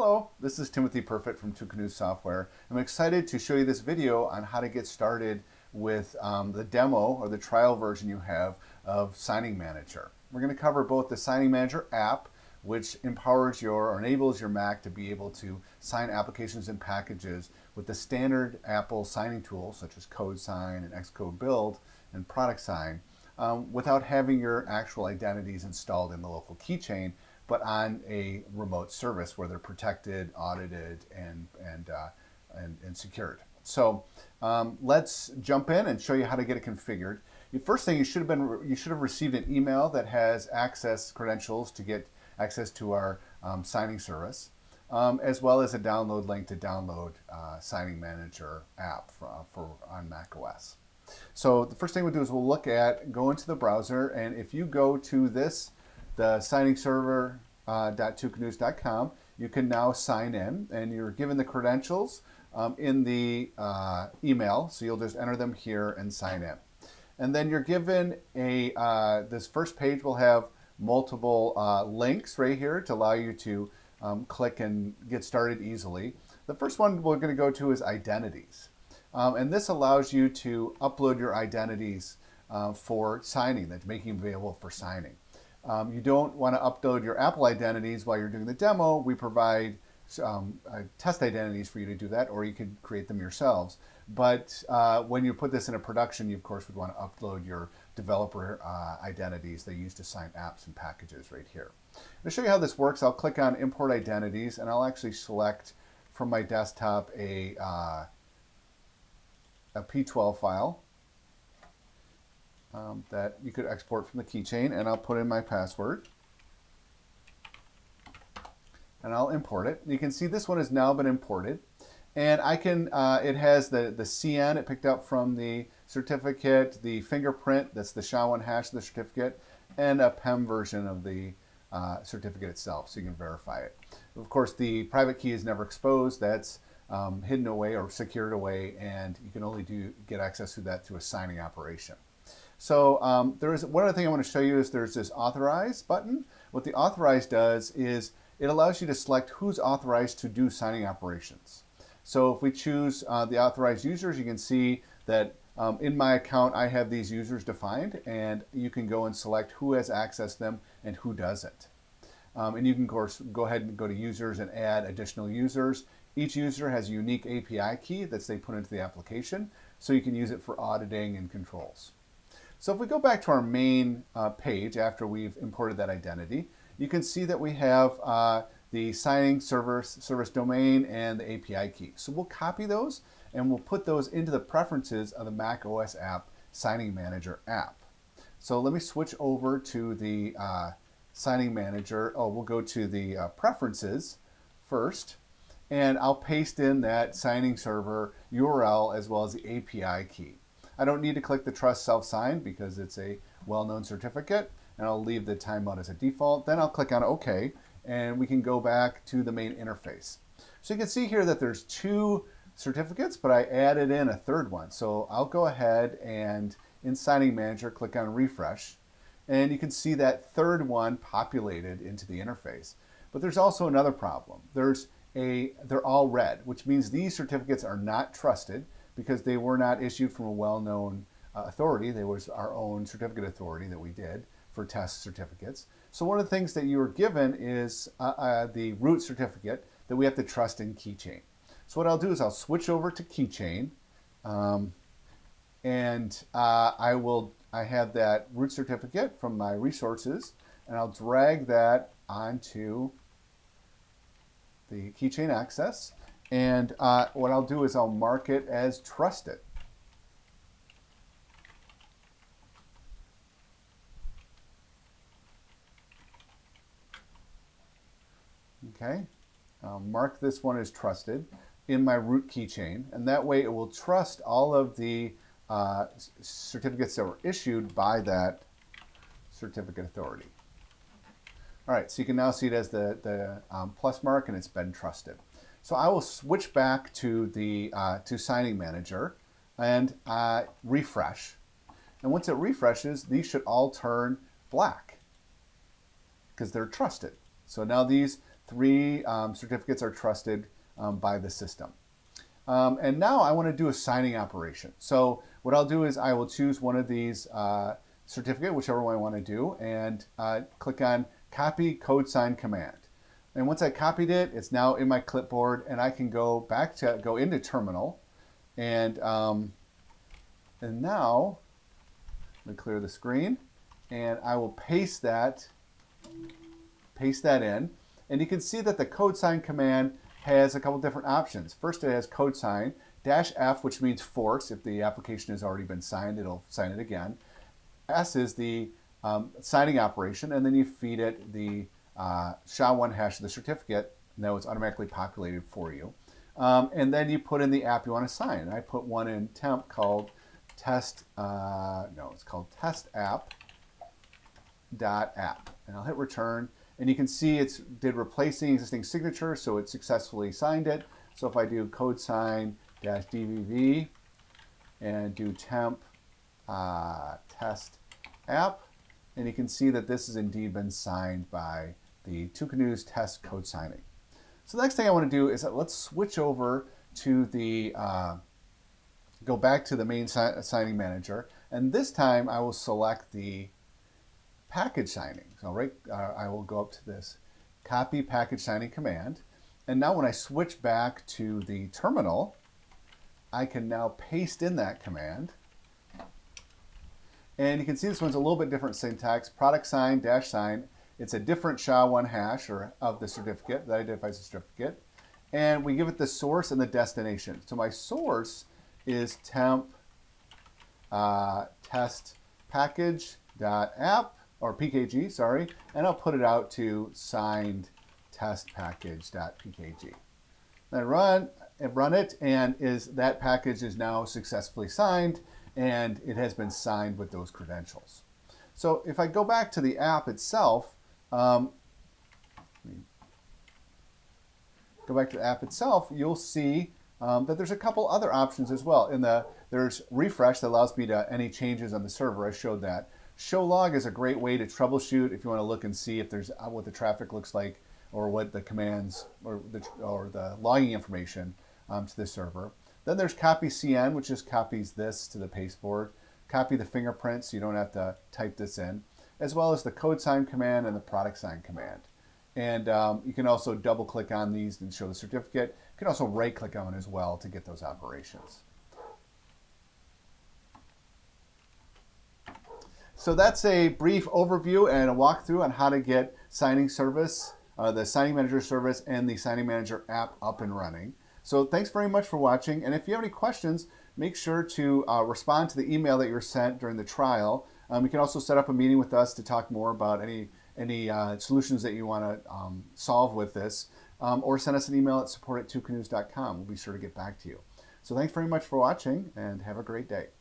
Hello, this is Timothy Perfect from Two Canoes Software. I'm excited to show you this video on how to get started with the demo or the trial version you have of Signing Manager. We're going to cover both the Signing Manager app, which empowers or enables your Mac to be able to sign applications and packages with the standard Apple signing tools such as Code Sign and Xcode Build and Product Sign, without having your actual identities installed in the local keychain, but on a remote service where they're protected, audited, and secured. So let's jump in and show you how to get it configured. The first thing, you should have received an email that has access credentials to get access to our signing service, as well as a download link to download Signing Manager app on Mac OS. So the first thing we'll do is we'll go into the browser, and if you go to the signing server.twocanoes.com, you can now sign in, and you're given the credentials in the email, so you'll just enter them here and sign in. And then you're given this first page will have multiple links right here to allow you to click and get started easily. The first one we're going to go to is identities. And this allows you to upload your identities for signing, that's making available for signing. You don't want to upload your Apple identities while you're doing the demo. We provide test identities for you to do that, or you could create them yourselves. But when you put this in a production, you of course would want to upload your developer identities they use to sign apps and packages right here. To show you how this works, I'll click on Import Identities, and I'll actually select from my desktop a P12 file that you could export from the keychain, and I'll put in my password and I'll import it. You can see this one has now been imported, and I can it has the CN it picked up from the certificate, the fingerprint, that's the SHA-1 hash of the certificate, and a PEM version of the certificate itself, so you can verify it. Of course, the private key is never exposed. That's hidden away or secured away, and you can only get access to that through a signing operation. So there is one other thing I want to show you is there's this authorize button. What the authorize does is it allows you to select who's authorized to do signing operations. So if we choose the authorized users, you can see that in my account I have these users defined, and you can go and select who has access to them and who doesn't. And you can of course go ahead and go to users and add additional users. Each user has a unique API key that they put into the application, so you can use it for auditing and controls. So if we go back to our main page after we've imported that identity, you can see that we have the signing service domain and the API key. So we'll copy those and we'll put those into the preferences of the Mac OS app Signing Manager app. So let me switch over to the Signing Manager. We'll go to the preferences first, and I'll paste in that signing server URL as well as the API key. I don't need to click the Trust Self-Sign because it's a well-known certificate, and I'll leave the timeout as a default. Then I'll click on OK, and we can go back to the main interface. So you can see here that there's two certificates, but I added in a third one. So I'll go ahead and in Signing Manager, click on Refresh, and you can see that third one populated into the interface. But there's also another problem. They're all red, which means these certificates are not trusted because they were not issued from a well-known authority. They was our own certificate authority that we did for test certificates. So one of the things that you were given is the root certificate that we have to trust in Keychain. So what I'll do is I'll switch over to Keychain, and I have that root certificate from my resources, and I'll drag that onto the Keychain Access. And what I'll do is I'll mark it as trusted. Okay, I'll mark this one as trusted in my root keychain, and that way it will trust all of the certificates that were issued by that certificate authority. All right, so you can now see it as the plus mark, and it's been trusted. So I will switch back to the Signing Manager and refresh. And once it refreshes, these should all turn black because they're trusted. So now these 3 certificates are trusted by the system. And now I want to do a signing operation. So what I'll do is I will choose one of these certificate, whichever one I want to do, and click on Copy Code Sign Command. And once I copied it, it's now in my clipboard, and I can go into Terminal, and now let me clear the screen, and I will paste that in, and you can see that the code sign command has a couple different options. First, it has code sign -F, which means force. If the application has already been signed, it'll sign it again. S is the signing operation, and then you feed it the SHA-1 hash of the certificate, and that was automatically populated for you. And then you put in the app you want to sign. And I put one in temp called it's called testapp.app. And I'll hit return, and you can see it did replace the existing signature, so it successfully signed it. So if I do code sign -DVV and do temp test app, and you can see that this has indeed been signed by the Two Canoes test code signing. So the next thing I want to do is let's switch over to the, go back to the main signing manager, and this time I will select the package signing. So I will go up to this copy package signing command, and now when I switch back to the terminal, I can now paste in that command. And you can see this one's a little bit different syntax. Product sign -sign. It's a different SHA-1 hash of the certificate that identifies the certificate. And we give it the source and the destination. So my source is temp test package.app, or PKG, sorry. And I'll put it out to signed test package.pkg. Then run it, and that package is now successfully signed, and it has been signed with those credentials. So if I go back to the app itself, you'll see that there's a couple other options as well. There's refresh that allows me to any changes on the server. I showed that. Show log is a great way to troubleshoot if you want to look and see if there's what the traffic looks like, or what the commands or the logging information to the server. Then there's copy CN, which just copies this to the pasteboard. Copy the fingerprint so you don't have to type this in, as well as the code sign command and the product sign command. And you can also double click on these and show the certificate. You can also right click on it as well to get those operations. So that's a brief overview and a walkthrough on how to get signing service, the signing manager service and the signing manager app up and running. So thanks very much for watching. And if you have any questions, make sure to respond to the email that you were sent during the trial. You can also set up a meeting with us to talk more about any solutions that you want to solve with this, or send us an email at support@twocanoes.com. We'll be sure to get back to you. So thanks very much for watching, and have a great day.